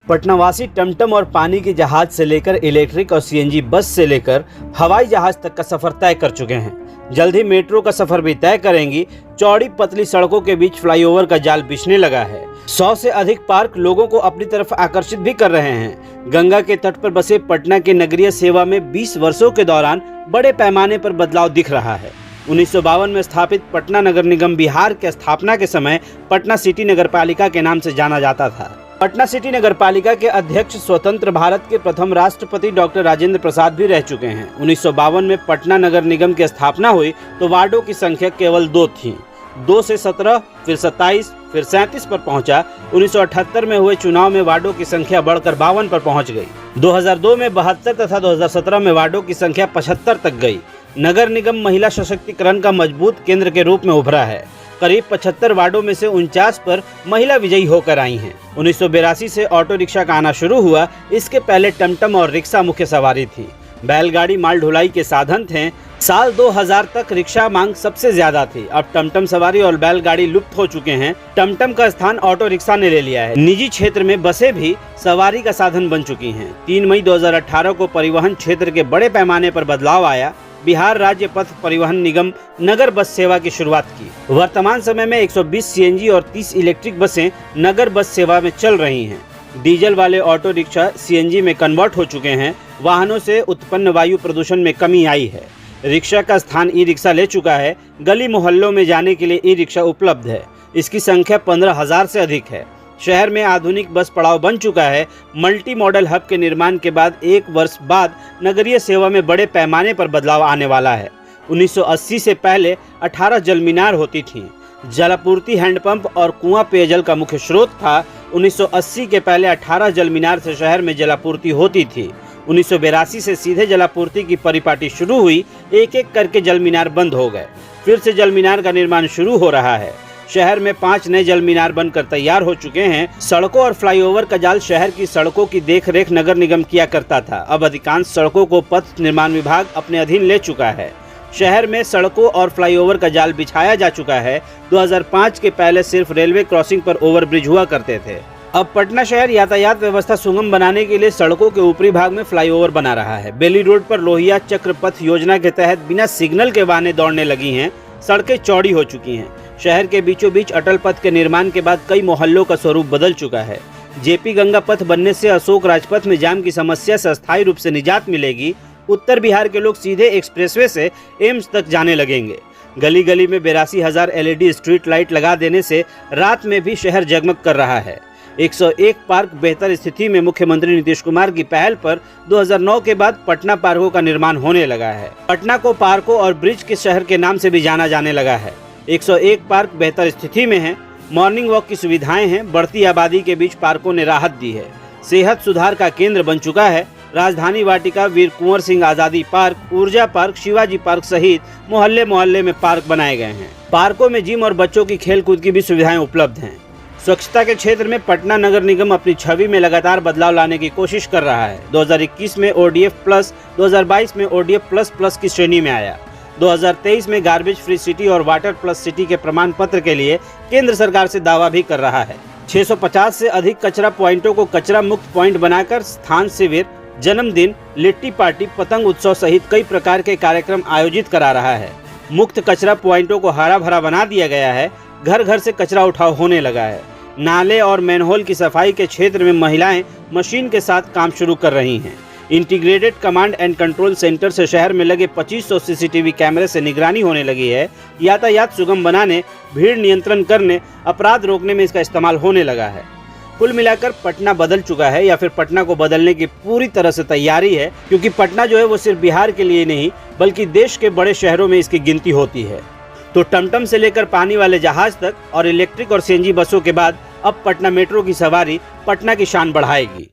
पटनावासी टमटम और पानी के जहाज से लेकर इलेक्ट्रिक और सीएनजी बस से लेकर हवाई जहाज तक का सफर तय कर चुके हैं। जल्द ही मेट्रो का सफर भी तय करेंगी। चौड़ी पतली सड़कों के बीच फ्लाईओवर का जाल बिछने लगा है। 100 से अधिक पार्क लोगों को अपनी तरफ आकर्षित भी कर रहे हैं। गंगा के तट पर बसे पटना के नगरीय सेवा में 20 वर्षों के दौरान बड़े पैमाने पर बदलाव दिख रहा है। 1952 में स्थापित पटना नगर निगम बिहार के स्थापना के समय पटना सिटी नगरपालिका के नाम से जाना जाता था। पटना सिटी नगरपालिका के अध्यक्ष स्वतंत्र भारत के प्रथम राष्ट्रपति डॉक्टर राजेंद्र प्रसाद भी रह चुके हैं। 1952 में पटना नगर निगम की स्थापना हुई तो वार्डों की संख्या केवल 2 थी। 2 से 17, फिर 27, फिर 37 पर पहुंचा। 1978 में हुए चुनाव में वार्डों की संख्या बढ़कर 52 पर पहुंच गई। 2002 में 72 तथा 2017 में वार्डों की संख्या 75 तक गई। नगर निगम महिला सशक्तिकरण का मजबूत केंद्र के रूप में उभरा है। करीब 75 वार्डों में से 49 पर महिला विजयी होकर आई हैं। 1982 से ऑटो रिक्शा का आना शुरू हुआ। इसके पहले टमटम और रिक्शा मुख्य सवारी थी। बैलगाड़ी माल ढुलाई के साधन थे। साल 2000 तक रिक्शा मांग सबसे ज्यादा थी। अब टमटम सवारी और बैलगाड़ी लुप्त हो चुके हैं। टमटम का स्थान ऑटो रिक्शा ने ले लिया है। निजी क्षेत्र में बसें भी सवारी का साधन बन चुकी हैं। 3 मई 2018 को परिवहन क्षेत्र के बड़े पैमाने पर बदलाव आया। बिहार राज्य पथ परिवहन निगम नगर बस सेवा की शुरुआत की। वर्तमान समय में 120 सीएनजी और 30 इलेक्ट्रिक बसें नगर बस सेवा में चल रही हैं। डीजल वाले ऑटो रिक्शा सीएनजी में कन्वर्ट हो चुके हैं। वाहनों से उत्पन्न वायु प्रदूषण में कमी आई है। रिक्शा का स्थान ई रिक्शा ले चुका है। गली मोहल्लों में जाने के लिए ई रिक्शा उपलब्ध है। इसकी संख्या 15,000 से अधिक है। शहर में आधुनिक बस पड़ाव बन चुका है। मल्टी मॉडल हब के निर्माण के बाद 1 वर्ष बाद नगरीय सेवा में बड़े पैमाने पर बदलाव आने वाला है। 1980 से पहले 18 जल मीनार होती थीं। जलापूर्ति हैंडपंप और कुआं पेयजल का मुख्य स्रोत था। 1980 के पहले 18 जल मीनार से शहर में जलापूर्ति होती थी। 1982 से सीधे जलापूर्ति की परिपाटी शुरू हुई। एक एक करके जल मीनार बंद हो गए। फिर से जल मीनार का निर्माण शुरू हो रहा है। शहर में 5 नए जल मीनार बनकर तैयार हो चुके हैं। सड़कों और फ्लाईओवर का जाल शहर की सड़कों की देखरेख नगर निगम किया करता था। अब अधिकांश सड़कों को पथ निर्माण विभाग अपने अधीन ले चुका है। शहर में सड़कों और फ्लाईओवर का जाल बिछाया जा चुका है। 2005 के पहले सिर्फ रेलवे क्रॉसिंग पर ओवरब्रिज हुआ करते थे। अब पटना शहर यातायात व्यवस्था सुगम बनाने के लिए सड़कों के ऊपरी भाग में फ्लाईओवर बना रहा है। बेली रोड पर लोहिया चक्र पथ योजना के तहत बिना सिग्नल के वाहनें दौड़ने लगी हैं। सड़कें चौड़ी हो चुकी हैं। शहर के बीचों बीच अटल पथ के निर्माण के बाद कई मोहल्लों का स्वरूप बदल चुका है। जेपी गंगा पथ बनने से अशोक राजपथ में जाम की समस्या से अस्थायी रूप से निजात मिलेगी। उत्तर बिहार के लोग सीधे एक्सप्रेसवे से एम्स तक जाने लगेंगे। गली गली में 82,000 LED स्ट्रीट लाइट लगा देने से रात में भी शहर जगमग कर रहा है। 101 पार्क बेहतर स्थिति में मुख्यमंत्री नीतीश कुमार की पहल पर 2009 के बाद पटना पार्कों का निर्माण होने लगा है। पटना को पार्कों और ब्रिज के शहर के नाम से भी जाना जाने लगा है। 101 पार्क बेहतर स्थिति में हैं। मॉर्निंग वॉक की सुविधाएं हैं। बढ़ती आबादी के बीच पार्कों ने राहत दी है। सेहत सुधार का केंद्र बन चुका है। राजधानी वाटिका, वीर कुंवर सिंह आजादी पार्क, ऊर्जा पार्क, शिवाजी पार्क सहित मोहल्ले मोहल्ले में पार्क बनाए गए हैं। पार्कों में जिम और बच्चों की खेलकूद की भी सुविधाएं उपलब्ध हैं। स्वच्छता के क्षेत्र में पटना नगर निगम अपनी छवि में लगातार बदलाव लाने की कोशिश कर रहा है। 2021 में ODF प्लस, 2022 में ODF प्लस प्लस की श्रेणी में आया। 2023 में गार्बेज फ्री सिटी और वाटर प्लस सिटी के प्रमाण पत्र के लिए केंद्र सरकार से दावा भी कर रहा है। 650 से अधिक कचरा पॉइंटों को कचरा मुक्त पॉइंट बनाकर स्थान शिविर, जन्मदिन, लिट्टी पार्टी, पतंग उत्सव सहित कई प्रकार के कार्यक्रम आयोजित करा रहा है। मुक्त कचरा पॉइंटों को हरा भरा बना दिया गया है। घर घर से कचरा उठाव होने लगा है। नाले और मैनहोल की सफाई के क्षेत्र में महिलाएं मशीन के साथ काम शुरू कर रही हैं। Integrated command and control centre से शहर में लगे 2500 CCTV कैमरे से निगरानी होने लगी है। यातायात सुगम बनाने, भीड़ नियंत्रण करने, अपराध रोकने में इसका इस्तेमाल होने लगा है। कुल मिलाकर पटना बदल चुका है या फिर पटना को बदलने की पूरी तरह से तैयारी है, क्योंकि पटना जो है वो सिर्फ बिहार के लिए नहीं बल्कि देश के बड़े शहरों में इसकी गिनती होती है। तो टमटम से लेकर पानी वाले जहाज तक और इलेक्ट्रिक और सीएनजी बसों के बाद अब पटना मेट्रो की सवारी पटना की शान बढ़ाएगी।